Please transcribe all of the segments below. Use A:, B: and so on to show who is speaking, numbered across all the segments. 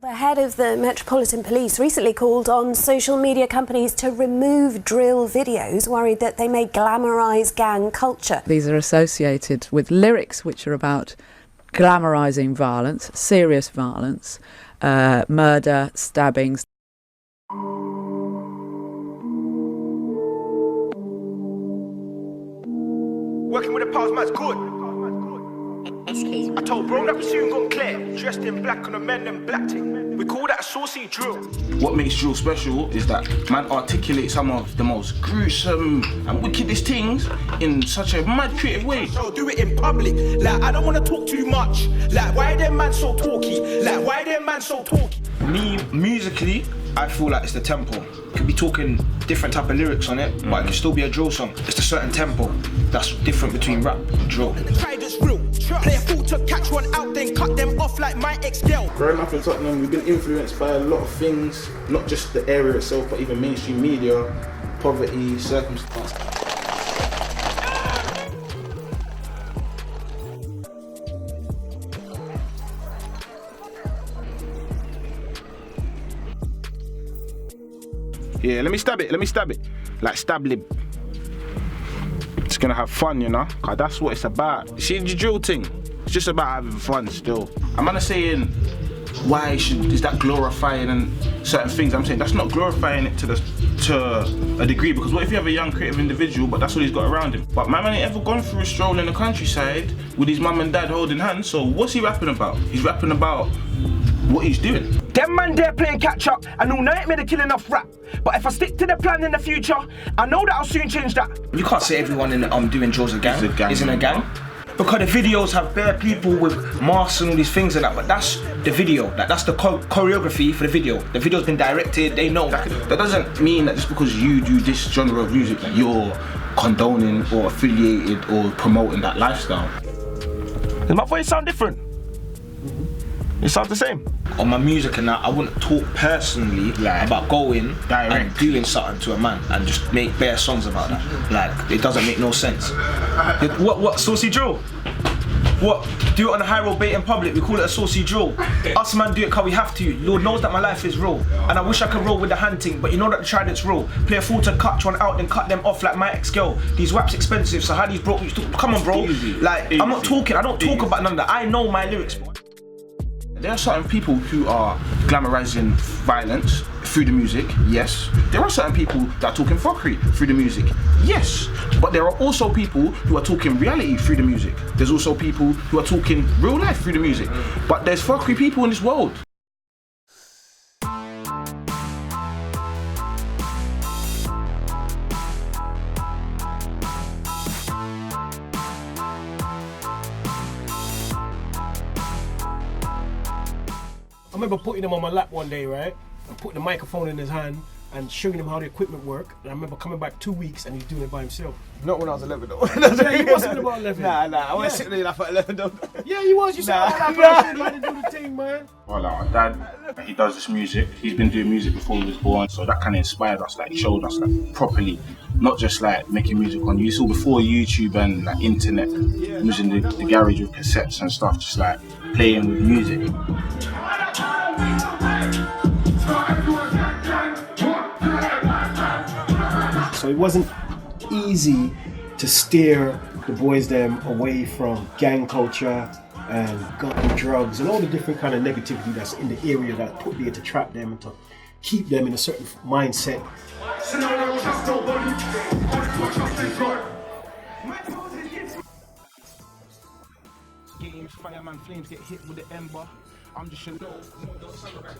A: The head of the Metropolitan Police recently called on social media companies to remove drill videos, worried that they may glamorise gang culture.
B: These are associated with lyrics which are about glamorising violence, serious violence, murder, stabbings.
C: Working with the pals, man's good. I told bro that we soon got clear. Dressed in black on the men and black thing. We call that a saucy drill.
D: What makes drill special is that man articulates some of the most gruesome and wickedest things in such a mad creative way.
C: So do it in public. Like, I don't want to talk too much. Like, why them man so talky? Like, why them man so talky?
D: Me, musically, I feel like it's the tempo. Could be talking different type of lyrics on it, but it can still be a drill song. It's a certain tempo that's different between rap and drill.
C: Try this real. Play a fool to catch one out, then cut them off like my ex-girl.
E: Growing up in Tottenham, we've been influenced by a lot of things, not just the area itself, but even mainstream media, poverty, circumstance.
D: Yeah, let me stab it. Like stab lib. It's gonna have fun, you know? Cause that's what it's about. See the drill thing? It's just about having fun still. I'm not saying why is that glorifying and certain things. I'm saying that's not glorifying it to a degree, because what if you have a young creative individual but that's all he's got around him? But my man ain't ever gone through a stroll in the countryside with his mum and dad holding hands, so what's he rapping about? He's rapping about what he's doing.
C: Them man there playing catch up, and all night made a killing off rap. But if I stick to the plan in the future, I know that I'll soon change that.
D: You can't say everyone in doing drills a gang. Isn't a gang. Because the videos have bare people with masks and all these things and that, but that's the video. That's the choreography for the video. The video's been directed, they know. That doesn't mean that just because you do this genre of music that you're condoning or affiliated or promoting that lifestyle.
C: Does my voice sound different? It sounds the same.
D: On my music and that, I wouldn't talk personally about going and doing something to a man and just make bare songs about that. Like, it doesn't make no sense. What saucy drill? What? Do it on a high road bait in public, we call it a saucy drill. Us man do it cause we have to. Lord knows that my life is raw. And I wish I could roll with the hunting, but you know that the trident's raw. Play a fool to catch one out, then cut them off like my ex-girl. These raps expensive, so how these broke, come on bro. Like, I'm not talking, I don't talk about none of that. I know my lyrics. There are certain people who are glamorizing violence through the music, yes. There are certain people that are talking fuckery through the music, yes. But there are also people who are talking reality through the music. There's also people who are talking real life through the music. But there's fuckery people in this world.
F: I remember putting him on my lap one day, right? And putting the microphone in his hand and showing him how the equipment worked. And I remember coming back 2 weeks and he's doing it by himself.
E: Not when I was 11 though.
F: Yeah, you wasn't about 11.
E: Nah, I wasn't sitting there like at 11 though.
F: Yeah, you was. You said that man to do the thing, man.
D: Well, our dad, he does this music. He's been doing music before he was born, so that kind of inspired us, like showed us like properly, not just like making music on you. Saw before YouTube and like internet, using the garage with cassettes and stuff, just like playing with music.
F: So it wasn't easy to steer the boys them away from gang culture and gun drugs and all the different kind of negativity that's in the area that put there to trap them and to keep them in a certain mindset.
D: Games, fireman flames get hit with the ember. I'm just your no, don't celebrate.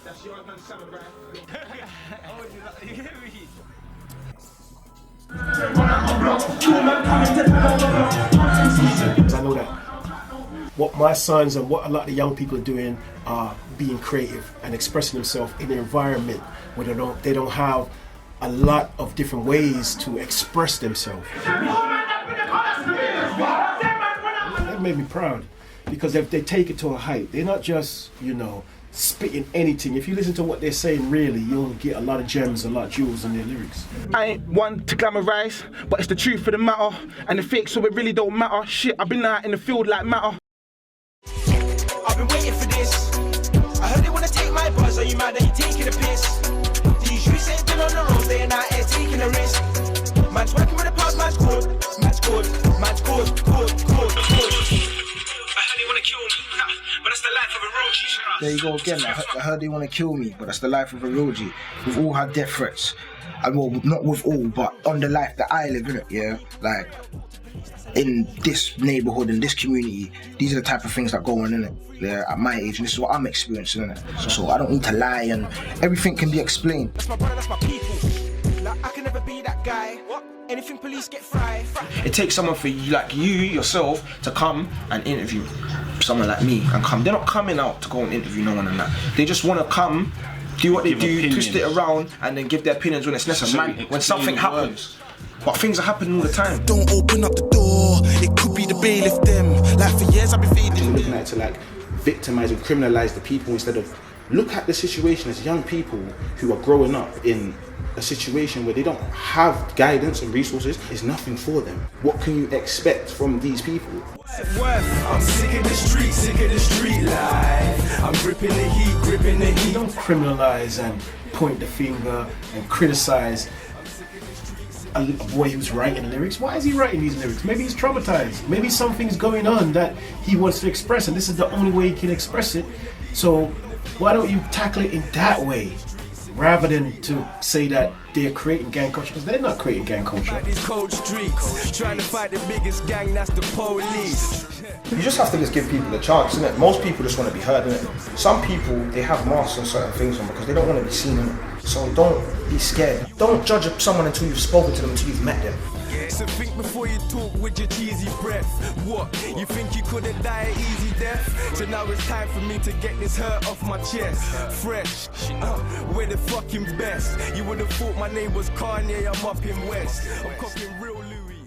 D: That's your man celebrate. Oh, you hear me?
F: I know that what my sons and what a lot of the young people are doing are being creative and expressing themselves in an environment where they don't have a lot of different ways to express themselves. That made me proud because if they take it to a height, they're not just, spitting anything. If you listen to what they're saying, really, you'll get a lot of gems, a lot of jewels in their lyrics.
D: I ain't one to glamorize, but it's the truth of the matter, and the fake, so it really don't matter. Shit, I've been out in the field like matter.
C: I've been waiting for this. I wanna take my buzz, are you mad that you taking a piss? These youths ain't been on the road, they ain't out here taking a risk. Man's working with the past, man's good, man's good, man's good, good, good, good. I heard they wanna kill me, but that's the life of a real G.
D: There you go again. I heard they want to kill me, but that's the life of a real G. We've all had death threats. And well, not with all, but on the life that I live in it, yeah? Like, in this neighborhood, in this community, these are the type of things that go on in it, yeah, at my age, and this is what I'm experiencing in it. So I don't need to lie, and everything can be explained.
C: That's my brother, that's my people. Like, I can never be that guy. What? Anything police get fried.
D: It takes someone for you, like you yourself, to come and interview someone like me and come. They're not coming out to go and interview no one and that. They just want to come, do what they do, twist it around, and then give their opinions when it's necessary, when something happens. But things are happening all the time.
C: Don't open up the door, it could be the bailiff them. Like for years I've been feeding
E: Looking at it to like victimize and criminalize the people instead of look at the situation as young people who are growing up in a situation where they don't have guidance and resources. It's nothing for them. What can you expect from these people?
C: I'm sick of the street life. I'm gripping the heat.
F: You don't criminalize and point the finger and criticize a boy who's writing lyrics. Why is he writing these lyrics? Maybe he's traumatized. Maybe something's going on that he wants to express, and this is the only way he can express it. So why don't you tackle it in that way, rather than to say that they're creating gang culture? Because they're not creating gang culture.
C: These cold streets, trying to fight the biggest gang, that's the police.
D: You just have to just give people a chance, innit? Most people just want to be heard, innit? Some people, they have masks on certain things on because they don't want to be seen, innit? So don't be scared. Don't judge someone until you've spoken to them, until you've met them.
C: So think before you talk with your cheesy breath. What? You think you couldn't die an easy death? So now it's time for me to get this hurt off my chest. Fresh, we're the fucking best. You would have thought my name was Kanye, I'm up in West. I'm copying real Louis.